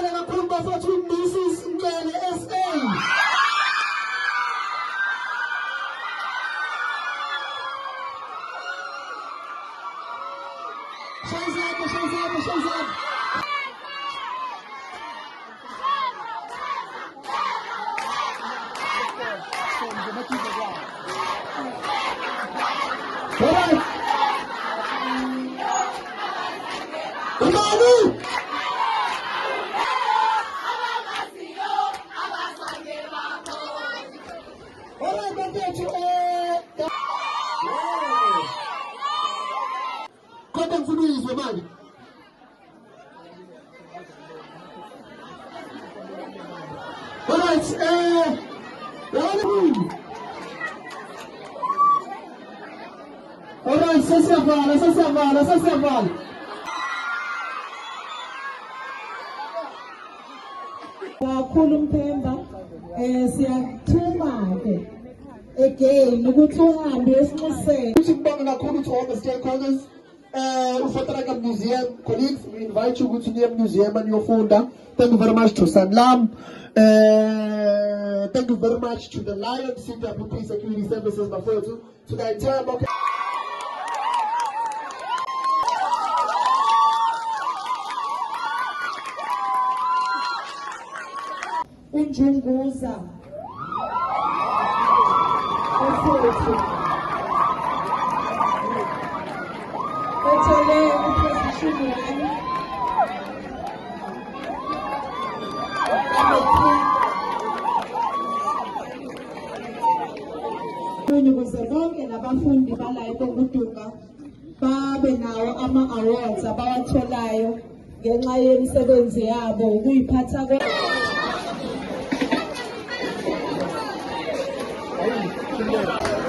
Sibonga kakhulu bafowethu Mrs. Mkele SA. Shayzab. All right. Alright, sesiyavala. Kakhulu Mphemba, siyathuma ke again ukuthi uhambe esinxuseni. Sibonga kakhulu to all the stakeholders. Ufataraka Museum colleagues, we invite you to the museum and your founder. Thank you very much to Sanlam. Thank you very much to the Lion CWP Security Services, to the entire market. Unjunguza. Ukuze bonke nabafundi bala eTongutunga babe nawo ama-awards abawatholayo ngenxa yemisebenzi yabo ukuyiphatha Yeah.